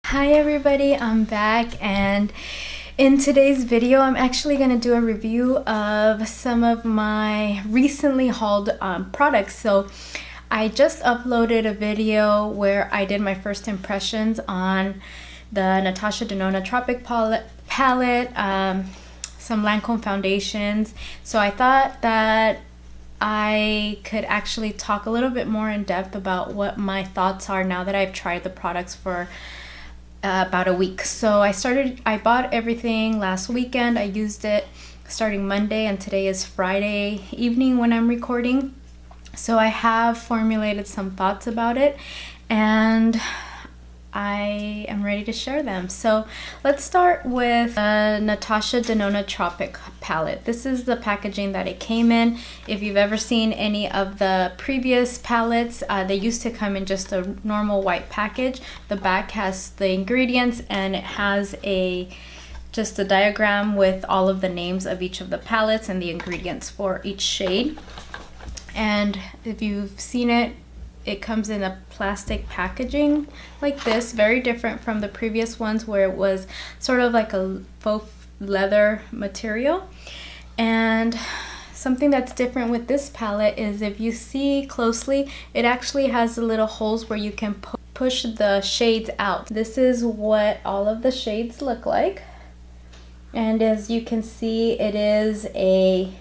Hi everybody, I'm back, and in today's video I'm actually going to do a review of some of my recently hauled products. So I just uploaded a video where I did my first impressions on the Natasha Nono Tropic palette, some Lancome foundations. So I thought that I could actually talk a little bit more in depth about what my thoughts are now that I've tried the products for about a week. So I bought everything last weekend. I used it starting Monday, and today is Friday evening when I'm recording. So I have formulated some thoughts about it, and I am ready to share them. So let's start with Natasha Nono Tropic palette. This is the packaging that it came in. If you've ever seen any of the previous palettes, they used to come in just a normal white package. The back has the ingredients, and it has just a diagram with all of the names of each of the palettes and the ingredients for each shade. And if you've seen it, it comes in a plastic packaging like this, very different from the previous ones where it was sort of like a faux leather material. And something that's different with this palette is, if you see closely, it actually has the little holes where you can push the shades out. This is what all of the shades look like. And as you can see, it is a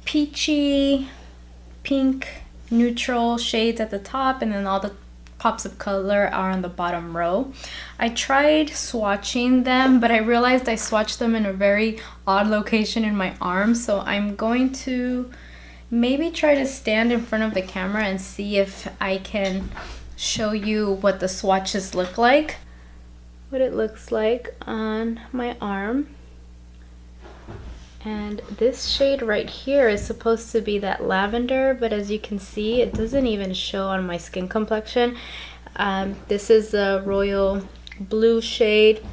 peachy pink neutral shades at the top, and then all the pops of color are on the bottom row. I tried swatching them, but I realized I swatched them in a very odd location in my arm, so I'm going to maybe try to stand in front of the camera and see if I can show you what the swatches look like, what it looks like on my arm. And this shade right here is supposed to be that lavender, but as you can see, it doesn't even show on my skin complexion. This is the royal blue shade.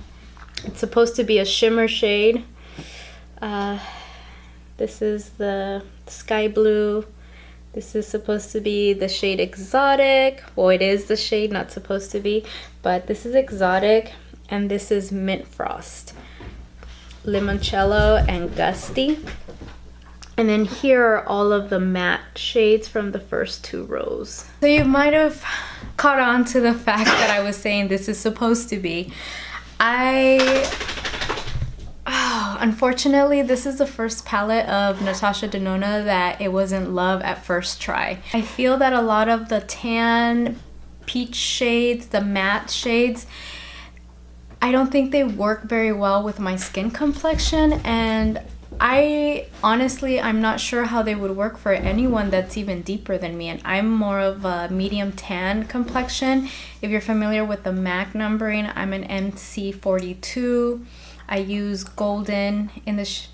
It's supposed to be a shimmer shade. This is the sky blue. This is supposed to be the shade exotic. Well, it is the shade, not supposed to be, but this is exotic. And this is mint frost, limoncello, and gusty. And then here are all of the matte shades from the first two rows. So you might have caught on to the fact that I was saying this is supposed to be. Unfortunately, this is the first palette of Natasha Nono that it wasn't love at first try. I feel that a lot of the tan peach shades, the matte shades, I don't think they work very well with my skin complexion, and I'm not sure how they would work for anyone that's even deeper than me, and I'm more of a medium tan complexion. If you're familiar with the MAC numbering, I'm an MC42. I use golden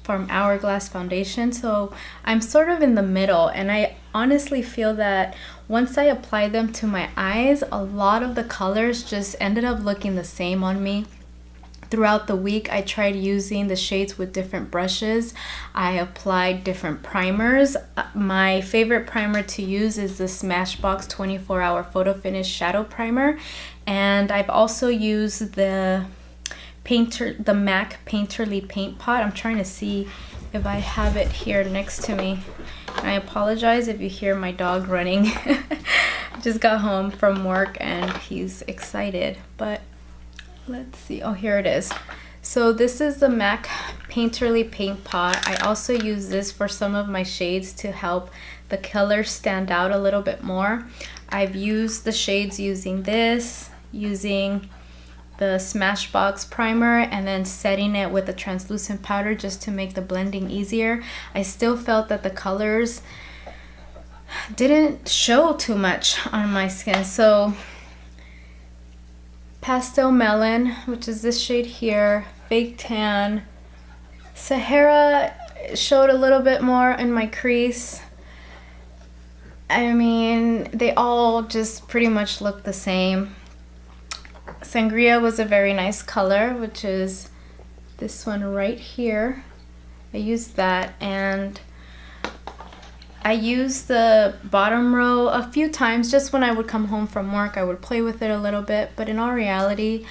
from Hourglass foundation, so I'm sort of in the middle, and I honestly feel that once I apply them to my eyes, a lot of the colors just ended up looking the same on me. Throughout the week, I tried using the shades with different brushes. I applied different primers. My favorite primer to use is the Smashbox 24-hour Photo Finish Shadow Primer, and I've also used the MAC Painterly Paint Pot. I'm trying to see if I have it here next to me. I apologize if you hear my dog running. Just got home from work and he's excited, but let's see. Oh, here it is. So this is the MAC Painterly Paint Pot. I also use this for some of my shades to help the color stand out a little bit more. I've used the shades using this, using the Smashbox primer, and then setting it with a translucent powder just to make the blending easier. I still felt that the colors didn't show too much on my skin. So Pastel Melon, which is this shade here, Fake Tan, Sahara showed a little bit more in my crease. I mean, they all just pretty much look the same. Sangria was a very nice color, which is this one right here. I used that, and I used the bottom row a few times just when I would come home from work. I would play with it a little bit, but in all reality,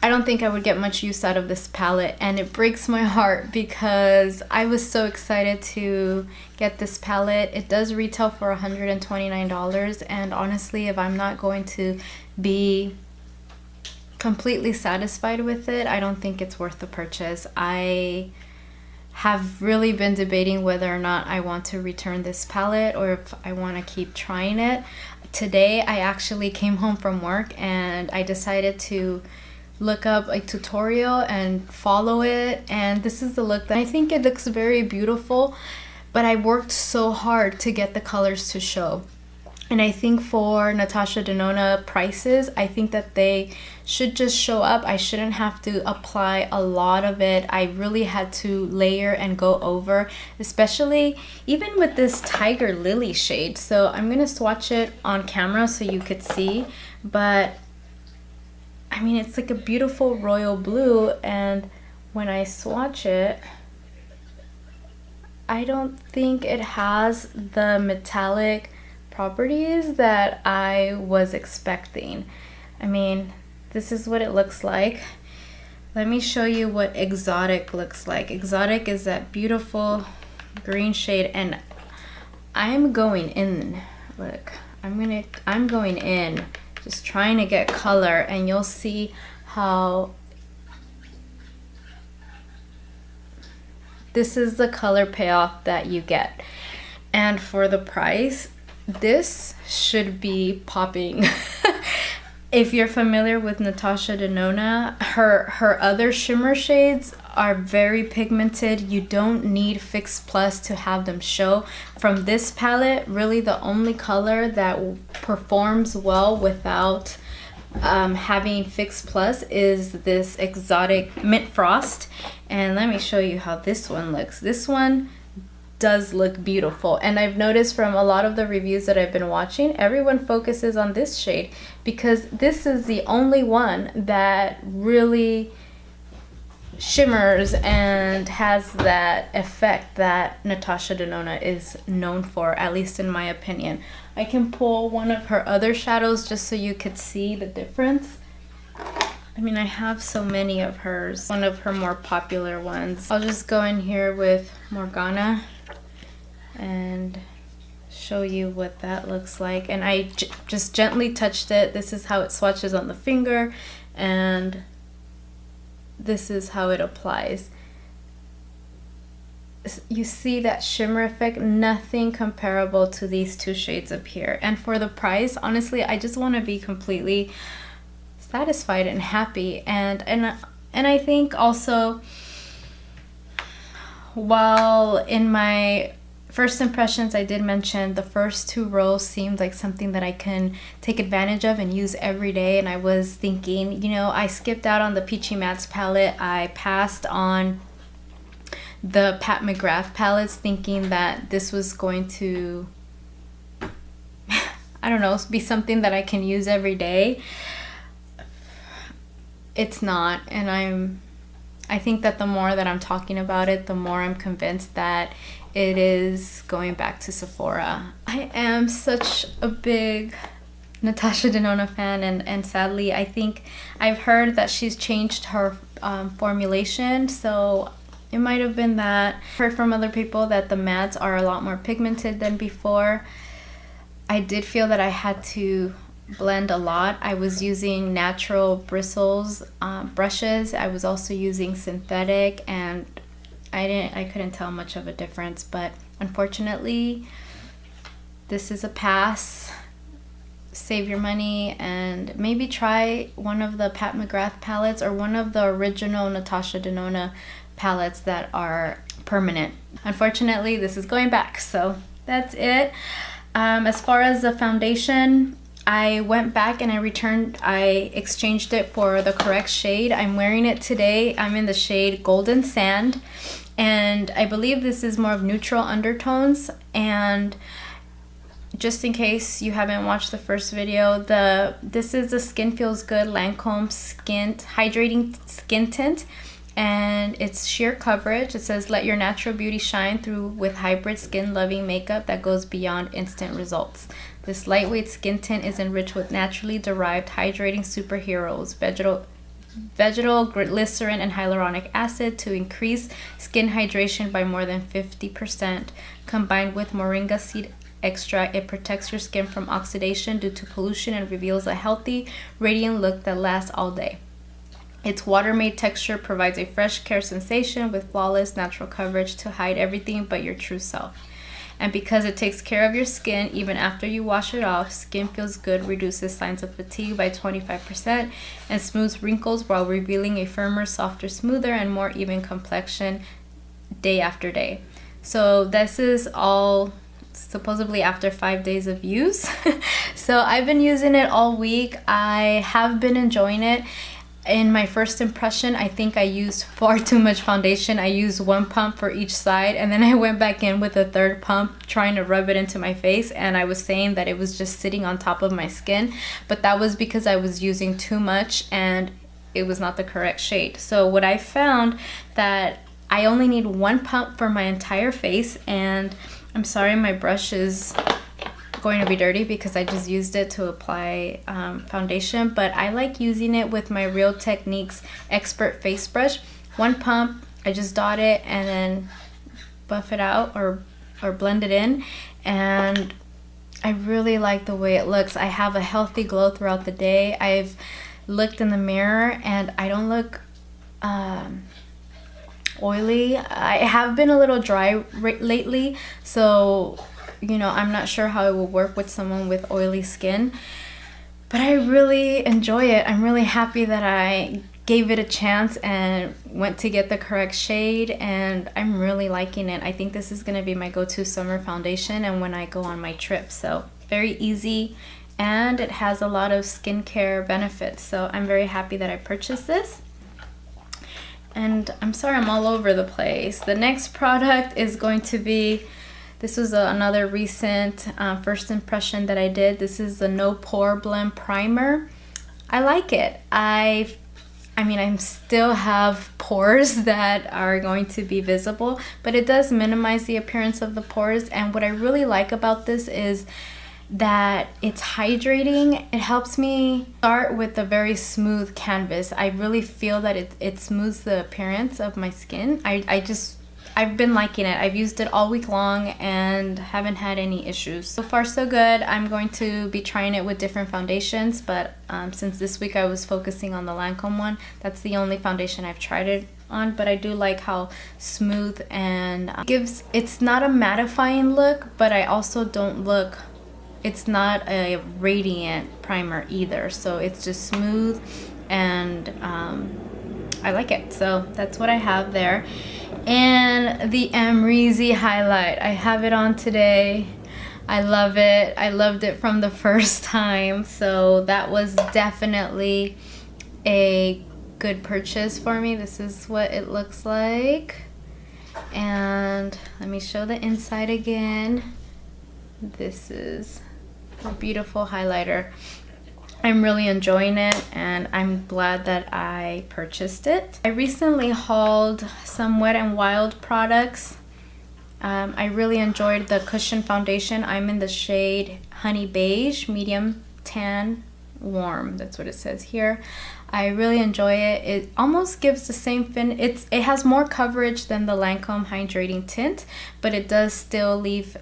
I don't think I would get much use out of this palette, and it breaks my heart because I was so excited to get this palette. It does retail for $129, and honestly, if I'm not going to be completely satisfied with it, I don't think it's worth the purchase. I have really been debating whether or not I want to return this palette or if I want to keep trying it. Today, I actually came home from work and I decided to look up a tutorial and follow it, and this is the look that I think it looks very beautiful, but I worked so hard to get the colors to show. And I think for Natasha Denona prices, I think that they should just show up. I shouldn't have to apply a lot of it. I really had to layer and go over, especially even with this Tiger Lily shade. So I'm gonna swatch it on camera so you could see, but I mean, it's like a beautiful royal blue, and when I swatch it, I don't think it has the metallic properties that I was expecting. I mean, this is what it looks like. Let me show you what Exotic looks like. Exotic is that beautiful green shade, and I'm going in. Look, I'm going in, just trying to get color, and you'll see how this is the color payoff that you get. And for the price, this should be popping. If you're familiar with Natasha Denona, her other shimmer shades are very pigmented. You don't need Fix Plus to have them show. From this palette, really the only color that performs well without having Fix Plus is this Exotic Mint Frost. And let me show you how this one looks. This one does look beautiful, and I've noticed from a lot of the reviews that I've been watching, everyone focuses on this shade because this is the only one that really shimmers and has that effect that Natasha Denona is known for, at least in my opinion. I can pull one of her other shadows just so you could see the difference. I mean, I have so many of hers, one of her more popular ones. I'll just go in here with Morgana and show you what that looks like. And I just gently touched it. This is how it swatches on the finger, and this is how it applies. You see that shimmer effect? Nothing comparable to these two shades up here. And for the price, honestly, I just want to be completely satisfied and happy. And I think also, while in my first impressions I did mention the first two rows seemed like something that I can take advantage of and use every day, and I was thinking, you know, I skipped out on the Peachy Mattes palette. I passed on the Pat McGrath palettes thinking that this was going to I don't know, be something that I can use every day. It's not, and I think that the more that I'm talking about it, the more I'm convinced that it is going back to Sephora. I am such a big Natasha Denona fan, and sadly, I think I've heard that she's changed her formulation, so it might have been that. Heard from other people that the mattes are a lot more pigmented than before. I did feel that I had to blend a lot. I was using natural bristles brushes. I was also using synthetic, and I couldn't tell much of a difference, but unfortunately this is a pass. Save your money and maybe try one of the Pat McGrath palettes or one of the original Natasha Denona palettes that are permanent. Unfortunately, this is going back, so that's it. As far as the foundation, I went back and I exchanged it for the correct shade. I'm wearing it today. I'm in the shade Golden Sand, and I believe this is more of neutral undertones. And just in case you haven't watched the first video, this is the Skin Feels Good Lancome Hydrating Skin Tint. and it's sheer coverage. It says, let your natural beauty shine through with hybrid skin loving makeup that goes beyond instant results. This lightweight skin tint is enriched with naturally derived hydrating superheroes, vegetal glycerin and hyaluronic acid to increase skin hydration by more than 50%. Combined with moringa seed extract, it protects your skin from oxidation due to pollution and reveals a healthy, radiant look that lasts all day. Its water-made texture provides a fresh care sensation with flawless natural coverage to hide everything but your true self. And because it takes care of your skin even after you wash it off, Skin Feels Good reduces signs of fatigue by 25% and smooths wrinkles while revealing a firmer, softer, smoother, and more even complexion day after day. So this is all supposedly after 5 days of use. So I've been using it all week. I have been enjoying it. In my first impression, I think I used far too much foundation. I used one pump for each side, and then I went back in with a third pump trying to rub it into my face, and I was saying that it was just sitting on top of my skin, but that was because I was using too much and it was not the correct shade. So what I found that I only need one pump for my entire face, and I'm sorry my brush is going to be dirty because I just used it to apply foundation, but I like using it with my Real Techniques Expert Face Brush. One pump, I just dot it and then buff it out or blend it in, and I really like the way it looks. I have a healthy glow throughout the day. I've looked in the mirror and I don't look oily. I have been a little dry lately, so you know, I'm not sure how it will work with someone with oily skin, but I really enjoy it. I'm really happy that I gave it a chance and went to get the correct shade, and I'm really liking it. I think this is going to be my go-to summer foundation and when I go on my trip. So very easy, and it has a lot of skincare benefits. So I'm very happy that I purchased this. And I'm sorry I'm all over the place. The next product is going to be, this was another recent first impression that I did. This is the No Poreblem primer. I like it. I mean, I still have pores that are going to be visible, but it does minimize the appearance of the pores. And what I really like about this is that it's hydrating. It helps me start with a very smooth canvas. I really feel that it smooths the appearance of my skin. I've been liking it. I've used it all week long and haven't had any issues. So far so good. I'm going to be trying it with different foundations, but since this week I was focusing on the Lancome one, that's the only foundation I've tried it on, but I do like how smooth and it's not a mattifying look, but I also don't look, it's not a radiant primer either. So it's just smooth and I like it. So that's what I have there. And the Amrezy highlight, I have it on today. I love it. I loved it from the first time, so that was definitely a good purchase for me. This is what it looks like, and let me show the inside again. This is a beautiful highlighter. I'm really enjoying it, and I'm glad that I purchased it. I recently hauled some Wet n Wild products. I really enjoyed the cushion foundation. I'm in the shade Honey Beige, medium tan, warm. That's what it says here. I really enjoy it. It almost gives the same fin. It has more coverage than the Lancome hydrating tint, but it does still leave,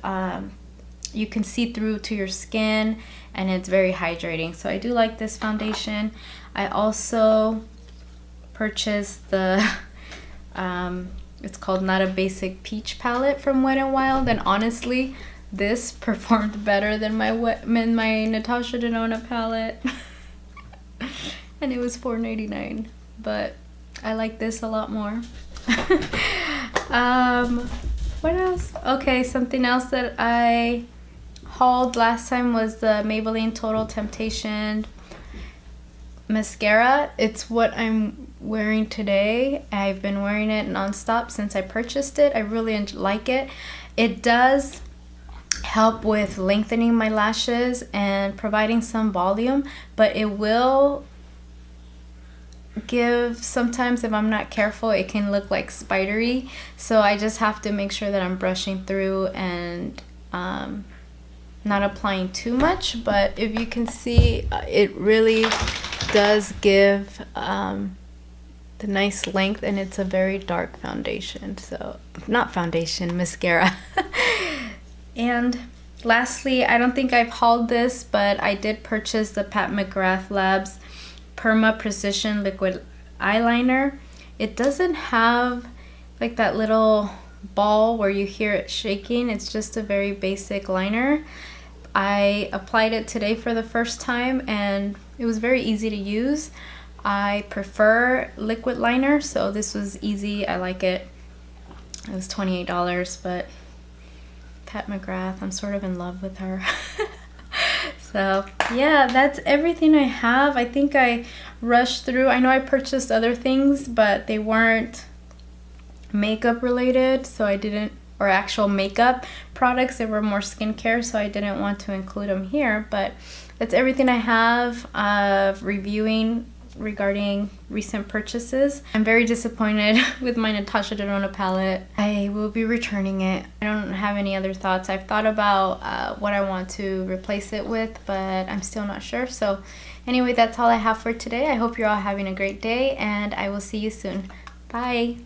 you can see through to your skin, and it's very hydrating. So I do like this foundation. I also purchased the it's called Not a Basic Peach palette from Wet n Wild, and honestly this performed better than my Natasha Denona palette. And it was $4.99, but I like this a lot more. What else? Okay, something else that I hauled last time was the Maybelline Total Temptation mascara. It's what I'm wearing today. I've been wearing it nonstop since I purchased it. I really like it. It does help with lengthening my lashes and providing some volume, but it will give, sometimes if I'm not careful, it can look like spidery. So I just have to make sure that I'm brushing through and not applying too much. But if you can see, it really does give the nice length, and it's a very dark foundation. So not foundation, mascara. And lastly, I don't think I've hauled this, but I did purchase the Pat McGrath Labs Perma Precision Liquid Eyeliner. It doesn't have like that little ball where you hear it shaking. It's just a very basic liner. I applied it today for the first time and it was very easy to use. I prefer liquid liner, so this was easy. I like it. It was $28, but Pat McGrath, I'm sort of in love with her. So yeah, that's everything I have. I think I rushed through. I know I purchased other things, but they weren't makeup related, so I didn't, or actual makeup products. They were more skincare, so I didn't want to include them here. But that's everything I have of reviewing regarding recent purchases. I'm very disappointed with my Natasha Denona palette. I will be returning it. I don't have any other thoughts. I've thought about what I want to replace it with, but I'm still not sure. So anyway, that's all I have for today. I hope you're all having a great day, and I will see you soon. Bye.